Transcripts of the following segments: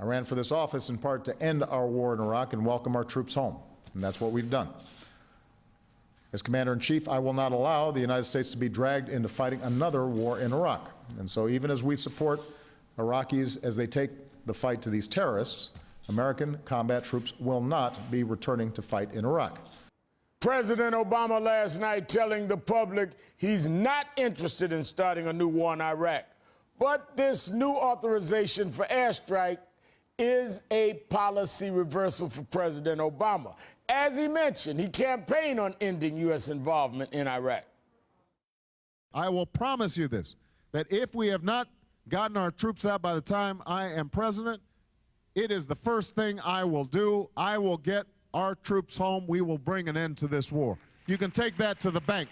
I ran for this office in part to end our war in Iraq and welcome our troops home, and that's what we've done. As Commander-in-Chief, I will not allow the United States to be dragged into fighting another war in Iraq. And so even as we support Iraqis as they take the fight to these terrorists, American combat troops will not be returning to fight in Iraq. President Obama last night telling the public he's not interested in starting a new war in Iraq. But this new authorization for airstrike is a policy reversal for President Obama. As he mentioned, he campaigned on ending U.S. involvement in Iraq. I will promise you this, that if we have not gotten our troops out by the time I am president, it is the first thing I will do. I will get our troops home. We will bring an end to this war. You can take that to the bank.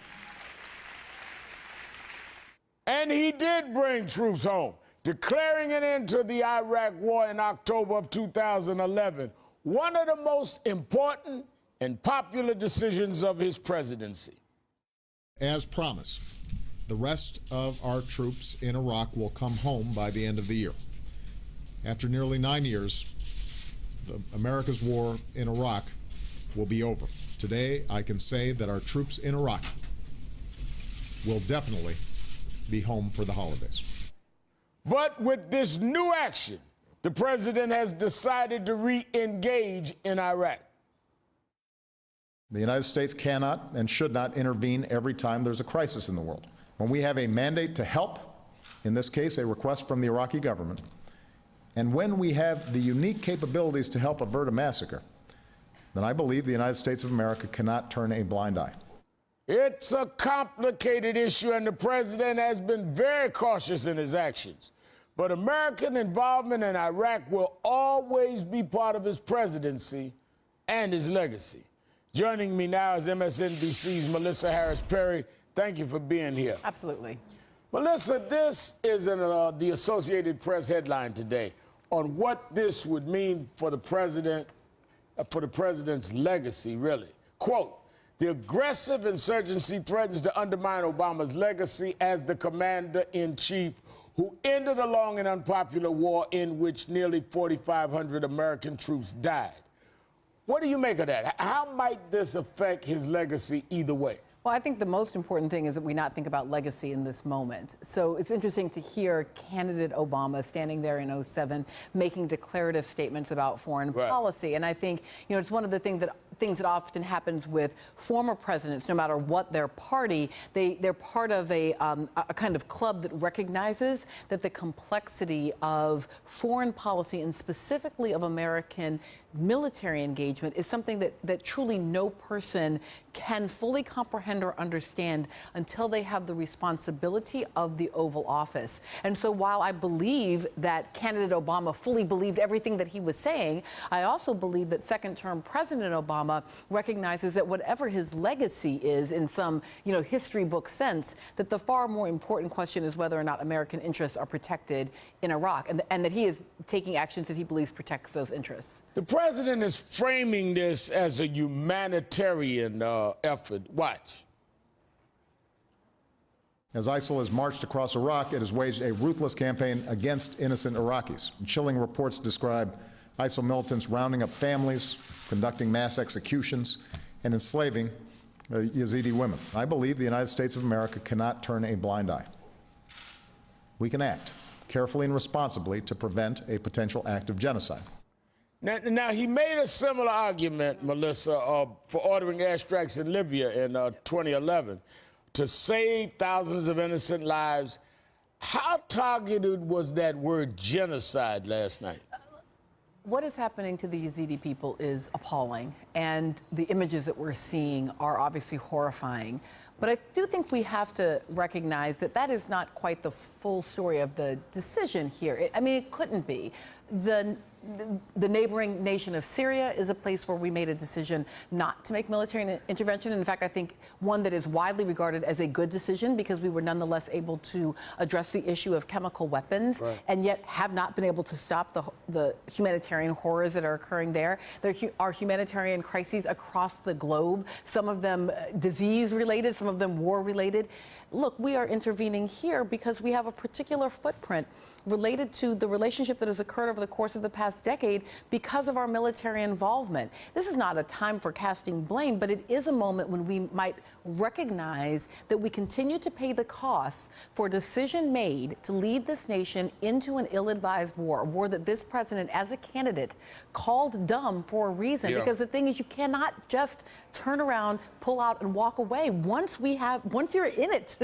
And he did bring troops home, declaring an end to the Iraq war in October of 2011, one of the most important and popular decisions of his presidency. As promised, the rest of our troops in Iraq will come home by the end of the year. After nearly 9 years, America's war in Iraq will be over. Today, I can say that our troops in Iraq will definitely be home for the holidays. But with this new action, the president has decided to re-engage in Iraq. The United States cannot and should not intervene every time there's a crisis in the world. When we have a mandate to help, in this case a request from the Iraqi government, and when we have the unique capabilities to help avert a massacre, then I believe the United States of America cannot turn a blind eye. It's a complicated issue, and the president has been very cautious in his actions. But American involvement in Iraq will always be part of his presidency and his legacy. Joining me now is MSNBC's Melissa Harris-Perry. Thank you for being here. Absolutely. Melissa, this is the Associated Press headline today on what this would mean for the president's legacy, really. Quote, the aggressive insurgency threatens to undermine Obama's legacy as the commander-in-chief who ended a long and unpopular war in which nearly 4,500 American troops died. What do you make of that? How might this affect his legacy either way? Well, I think the most important thing is that we not think about legacy in this moment. So it's interesting to hear candidate Obama standing there in 2007 making declarative statements about foreign policy. And I think, it's one of the things that often happens with former presidents, no matter what their party, they're part of a kind of club that recognizes that the complexity of foreign policy and specifically of American military engagement is something that truly no person can fully comprehend or understand until they have the responsibility of the Oval Office. And so while I believe that candidate Obama fully believed everything that he was saying, I also believe that second-term President Obama recognizes that whatever his legacy is in some, history book sense, that the far more important question is whether or not American interests are protected in Iraq, and that he is taking actions that he believes protects those interests. The president is framing this as a humanitarian effort. Watch. As ISIL has marched across Iraq, it has waged a ruthless campaign against innocent Iraqis. Chilling reports describe ISIL militants rounding up families, conducting mass executions, and enslaving Yazidi women. I believe the United States of America cannot turn a blind eye. We can act carefully and responsibly to prevent a potential act of genocide. Now, he made a similar argument, Melissa, for ordering airstrikes in Libya in 2011 to save thousands of innocent lives. How targeted was that word genocide last night? What is happening to the Yazidi people is appalling, and the images that we're seeing are obviously horrifying. But I do think we have to recognize that that is not quite the full story of the decision here. It couldn't be. The neighboring nation of Syria is a place where we made a decision not to make military intervention. In fact, I think one that is widely regarded as a good decision because we were nonetheless able to address the issue of chemical weapons and yet have not been able to stop the humanitarian horrors that are occurring there. There are humanitarian crises across the globe, some of them disease-related, some of them war-related. look, we are intervening here because we have a particular footprint related to the relationship that has occurred over the course of the past decade because of our military involvement. This is not a time for casting blame, but it is a moment when we might recognize that we continue to pay the costs for a decision made to lead this nation into an ill-advised war, a war that this president, as a candidate, called dumb for a reason. Yeah. Because the thing is, you cannot just turn around, pull out, and walk away. Once you're in it,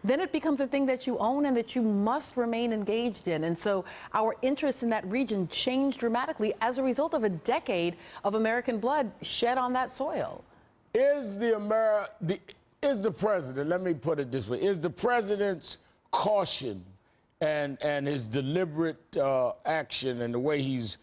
then it becomes a thing that you own and that you must remain engaged in. And so our interest in that region changed dramatically as a result of a decade of American blood shed on that soil. Is the president, let me put it this way, is the president's caution and his deliberate action and the way he's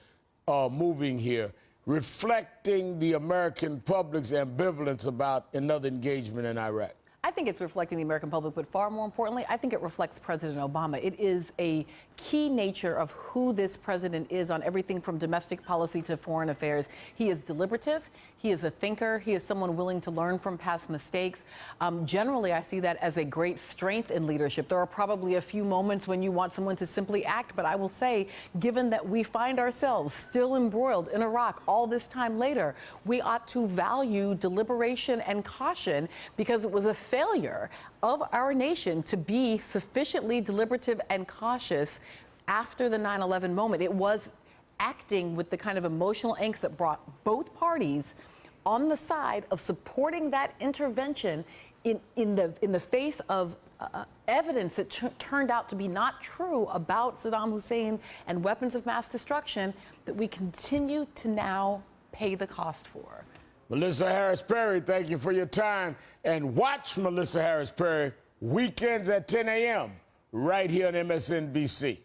moving here reflecting the American public's ambivalence about another engagement in Iraq? I think it's reflecting the American public, but far more importantly, I think it reflects President Obama. It is a key nature of who this president is on everything from domestic policy to foreign affairs. He is deliberative. He is a thinker. He is someone willing to learn from past mistakes. Generally, I see that as a great strength in leadership. There are probably a few moments when you want someone to simply act, but I will say, given that we find ourselves still embroiled in Iraq all this time later, we ought to value deliberation and caution because it was a failure of our nation to be sufficiently deliberative and cautious after the 9/11 moment. It was acting with the kind of emotional angst that brought both parties on the side of supporting that intervention in the face of evidence that turned out to be not true about Saddam Hussein and weapons of mass destruction that we continue to now pay the cost for. Melissa Harris Perry, thank you for your time. And watch Melissa Harris Perry weekends at 10 a.m. right here on MSNBC.